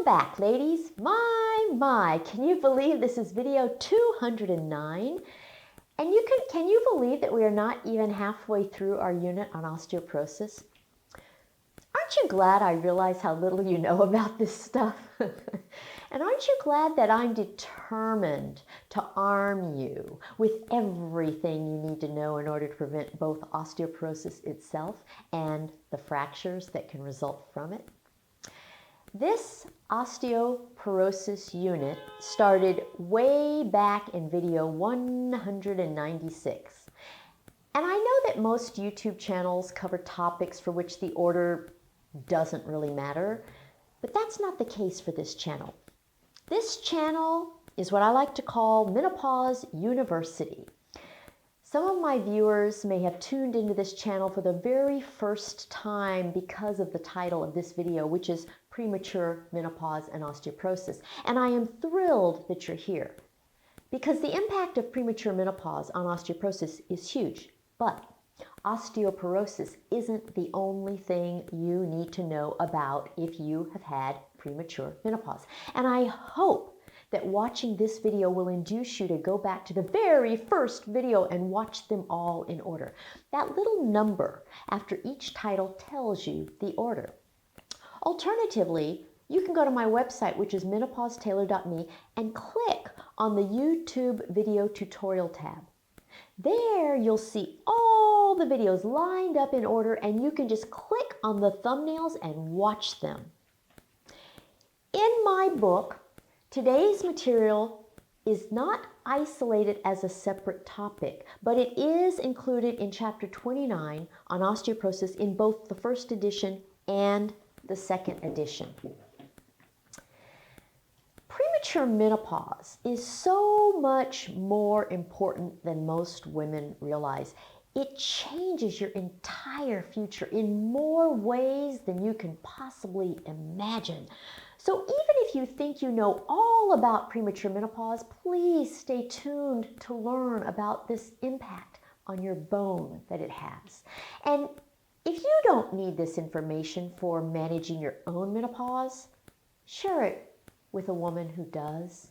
back, ladies. My, can you believe this is video 209? And can you believe that we are not even halfway through our unit on osteoporosis? Aren't you glad I realize how little you know about this stuff? And aren't you glad that I'm determined to arm you with everything you need to know in order to prevent both osteoporosis itself and the fractures that can result from it? This osteoporosis unit started way back in video 196. And I know that most YouTube channels cover topics for which the order doesn't really matter, but that's not the case for this channel. This channel is what I like to call Menopause University. Some of my viewers may have tuned into this channel for the very first time because of the title of this video, which is Premature Menopause and Osteoporosis. And I am thrilled that you're here because the impact of premature menopause on osteoporosis is huge. But osteoporosis isn't the only thing you need to know about if you have had premature menopause. And I hope that watching this video will induce you to go back to the very first video and watch them all in order. That little number after each title tells you the order. Alternatively, you can go to my website, which is menopausetailer.me, and click on the YouTube video tutorial tab. There you'll see all the videos lined up in order, and you can just click on the thumbnails and watch them. In my book, today's material is not isolated as a separate topic, but it is included in chapter 29 on osteoporosis in both the first edition and the second edition. Premature menopause is so much more important than most women realize. It changes your entire future in more ways than you can possibly imagine. So even if you think you know all about premature menopause, please stay tuned to learn about this impact on your bone that it has. And if you don't need this information for managing your own menopause, share it with a woman who does.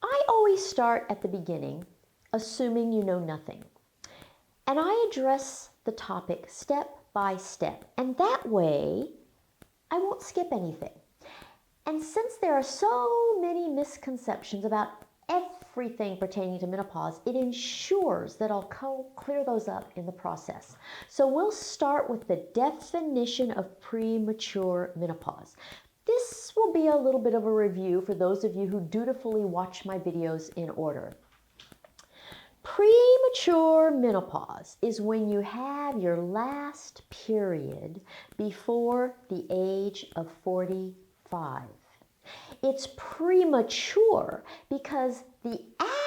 I always start at the beginning, assuming you know nothing. And I address the topic step by step. And that way, I won't skip anything. And since there are so many misconceptions about everything pertaining to menopause, it ensures that I'll clear those up in the process. So we'll start with the definition of premature menopause. This will be a little bit of a review for those of you who dutifully watch my videos in order. Premature menopause is when you have your last period before the age of 45. It's premature because the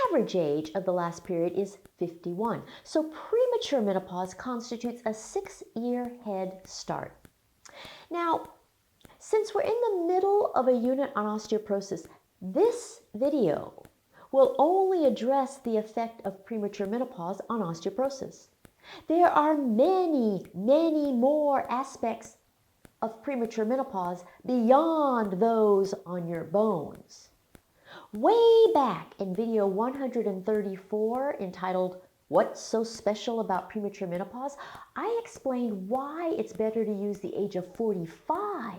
average age of the last period is 51. So premature menopause constitutes a 6-year head start. Now, since we're in the middle of a unit on osteoporosis, this video will only address the effect of premature menopause on osteoporosis. There are many, many more aspects of premature menopause beyond those on your bones. Way back in video 134, entitled What's So Special About Premature Menopause, I explained why it's better to use the age of 45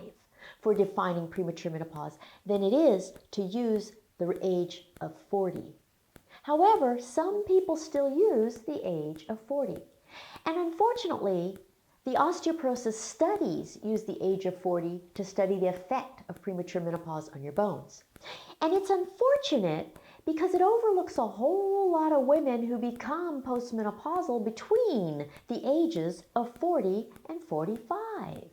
for defining premature menopause than it is to use the age of 40. However, some people still use the age of 40. And unfortunately, the osteoporosis studies use the age of 40 to study the effect of premature menopause on your bones. And it's unfortunate because it overlooks a whole lot of women who become postmenopausal between the ages of 40 and 45.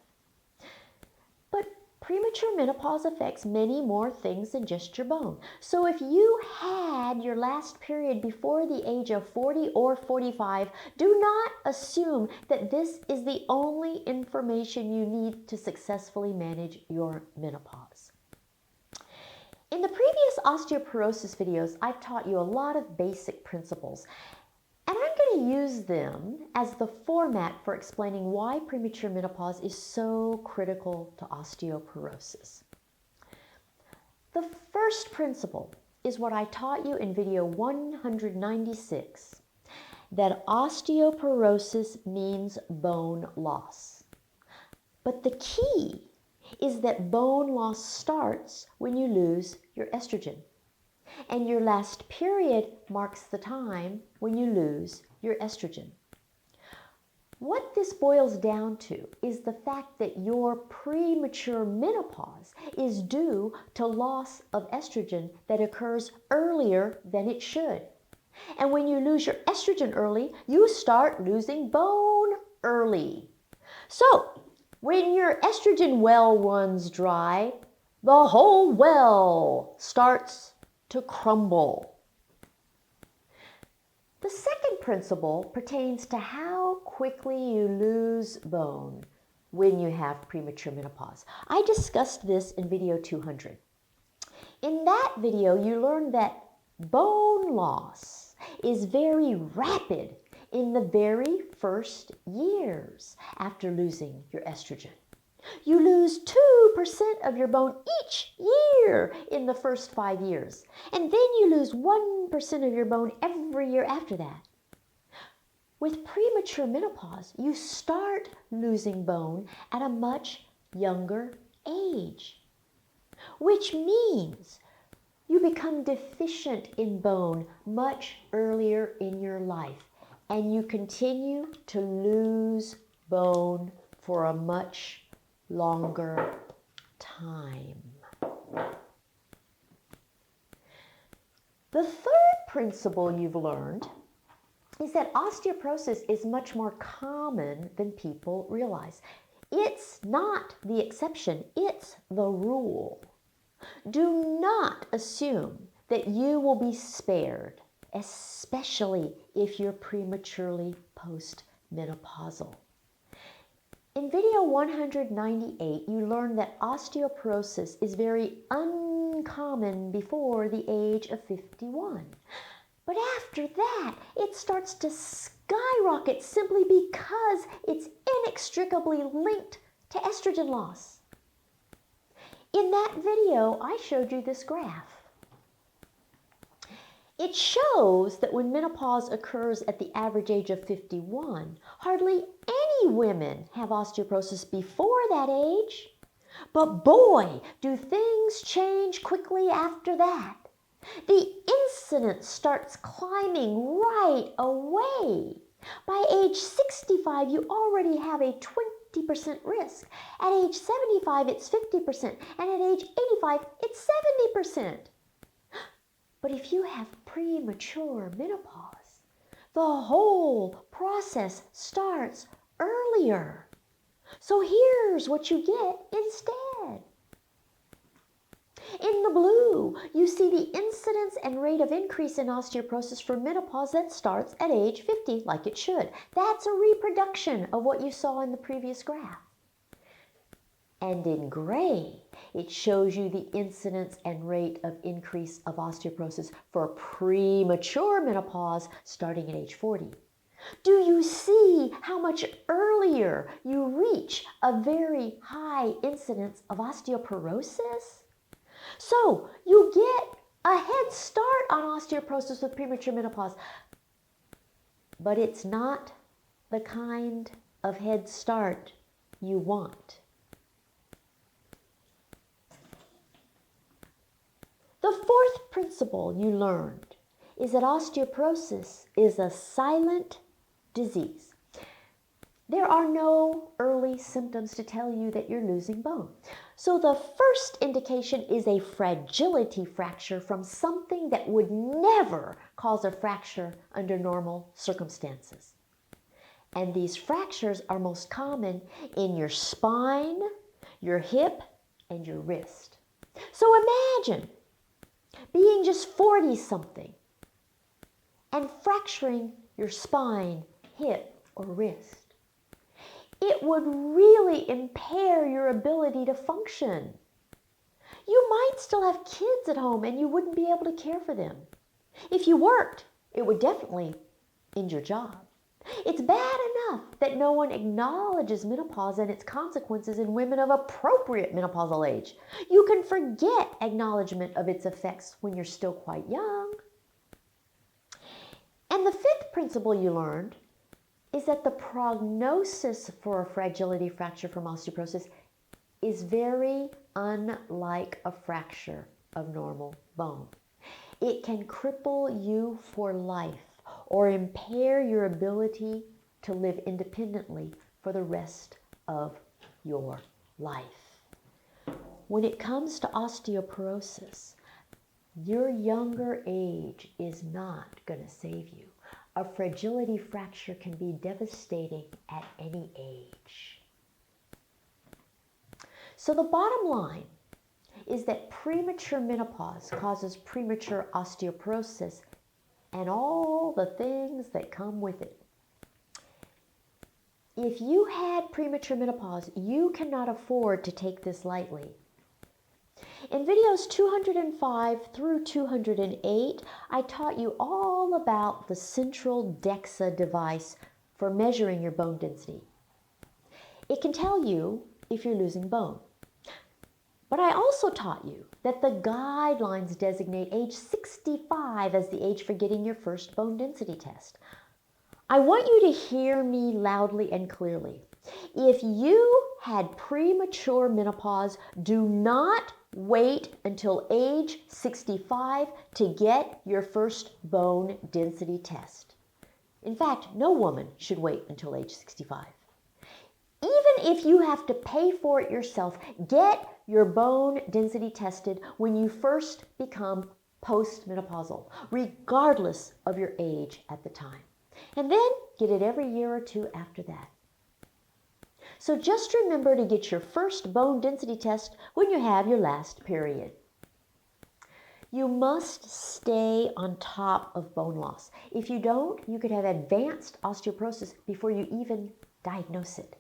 But premature menopause affects many more things than just your bone. So if you had your last period before the age of 40 or 45, do not assume that this is the only information you need to successfully manage your menopause. In the previous osteoporosis videos, I've taught you a lot of basic principles. And I'm going going to use them as the format for explaining why premature menopause is so critical to osteoporosis. The first principle is what I taught you in video 196, that osteoporosis means bone loss. But the key is that bone loss starts when you lose your estrogen. And your last period marks the time when you lose your estrogen. What this boils down to is the fact that your premature menopause is due to loss of estrogen that occurs earlier than it should. And when you lose your estrogen early, you start losing bone early. So, when your estrogen well runs dry, the whole well starts to crumble. The second principle pertains to how quickly you lose bone when you have premature menopause. I discussed this in video 200. In that video, you learned that bone loss is very rapid in the very first years after losing your estrogen. You lose 2% of your bone each year in the first 5 years, and then you lose 1% of your bone every year after that. With premature menopause, you start losing bone at a much younger age, which means you become deficient in bone much earlier in your life, and you continue to lose bone for a much longer time. The third principle you've learned is that osteoporosis is much more common than people realize. It's not the exception, it's the rule. Do not assume that you will be spared, especially if you're prematurely postmenopausal. In video 198, you learned that osteoporosis is very uncommon before the age of 51. But after that, it starts to skyrocket simply because it's inextricably linked to estrogen loss. In that video, I showed you this graph. It shows that when menopause occurs at the average age of 51, hardly any women have osteoporosis before that age. But boy, do things change quickly after that. The incidence starts climbing right away. By age 65, you already have a 20% risk. At age 75, it's 50%, and at age 85, it's 70%. But if you have premature menopause, the whole process starts earlier. So here's what you get instead. In the blue, you see the incidence and rate of increase in osteoporosis for menopause that starts at age 50, like it should. That's a reproduction of what you saw in the previous graph. And in gray, it shows you the incidence and rate of increase of osteoporosis for premature menopause starting at age 40. Do you see how much earlier you reach a very high incidence of osteoporosis? So you get a head start on osteoporosis with premature menopause, but it's not the kind of head start you want. The fourth principle you learned is that osteoporosis is a silent disease. There are no early symptoms to tell you that you're losing bone. So the first indication is a fragility fracture from something that would never cause a fracture under normal circumstances. And these fractures are most common in your spine, your hip, and your wrist. So imagine being just 40-something and fracturing your spine, hip, or wrist. It would really impair your ability to function. You might still have kids at home and you wouldn't be able to care for them. If you worked, it would definitely in your job. It's bad enough that no one acknowledges menopause and its consequences in women of appropriate menopausal age. You can forget acknowledgement of its effects when you're still quite young. And the fifth principle you learned is that the prognosis for a fragility fracture from osteoporosis is very unlike a fracture of normal bone. It can cripple you for life or impair your ability to live independently for the rest of your life. When it comes to osteoporosis, your younger age is not going to save you. A fragility fracture can be devastating at any age. So the bottom line is that premature menopause causes premature osteoporosis and all the things that come with it. If you had premature menopause, you cannot afford to take this lightly. In videos 205 through 208, I taught you all about the central DEXA device for measuring your bone density. It can tell you if you're losing bone. But I also taught you that the guidelines designate age 65 as the age for getting your first bone density test. I want you to hear me loudly and clearly. If you had premature menopause, do not wait until age 65 to get your first bone density test. In fact, no woman should wait until age 65. Even if you have to pay for it yourself, get your bone density tested when you first become postmenopausal, regardless of your age at the time. And then get it every year or two after that. So just remember to get your first bone density test when you have your last period. You must stay on top of bone loss. If you don't, you could have advanced osteoporosis before you even diagnose it.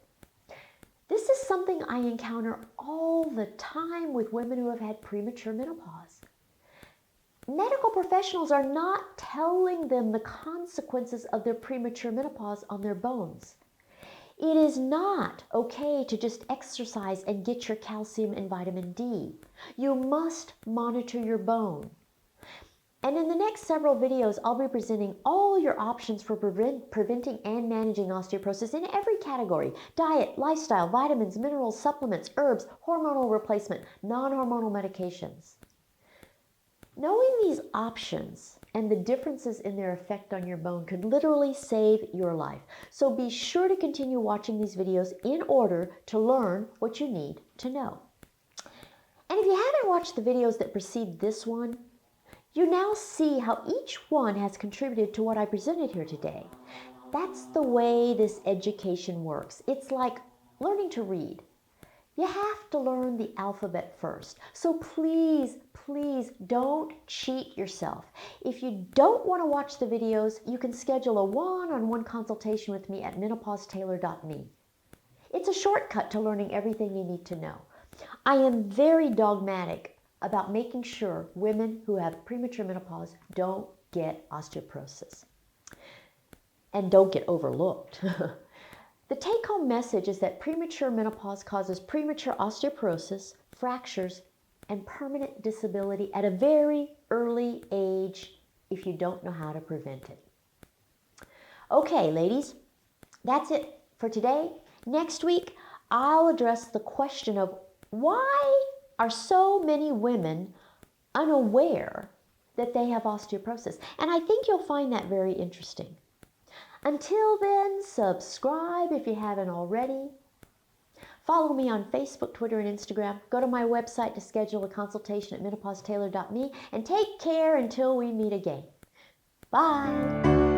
This is something I encounter all the time with women who have had premature menopause. Medical professionals are not telling them the consequences of their premature menopause on their bones. It is not okay to just exercise and get your calcium and vitamin D. You must monitor your bone. And in the next several videos, I'll be presenting all your options for preventing and managing osteoporosis in every category: diet, lifestyle, vitamins, minerals, supplements, herbs, hormonal replacement, non-hormonal medications. Knowing these options and the differences in their effect on your bone could literally save your life. So be sure to continue watching these videos in order to learn what you need to know. And if you haven't watched the videos that precede this one, you now see how each one has contributed to what I presented here today. That's the way this education works. It's like learning to read. You have to learn the alphabet first. So please, please don't cheat yourself. If you don't want to watch the videos, you can schedule a one-on-one consultation with me at MenopauseTaylor.me. It's a shortcut to learning everything you need to know. I am very dogmatic about making sure women who have premature menopause don't get osteoporosis and don't get overlooked. The take-home message is that premature menopause causes premature osteoporosis, fractures, and permanent disability at a very early age if you don't know how to prevent it. Okay, ladies, that's it for today. Next week, I'll address the question of why are so many women unaware that they have osteoporosis? And I think you'll find that very interesting. Until then, subscribe if you haven't already. Follow me on Facebook, Twitter, and Instagram. Go to my website to schedule a consultation at MenopauseTaylor.me. And take care until we meet again. Bye.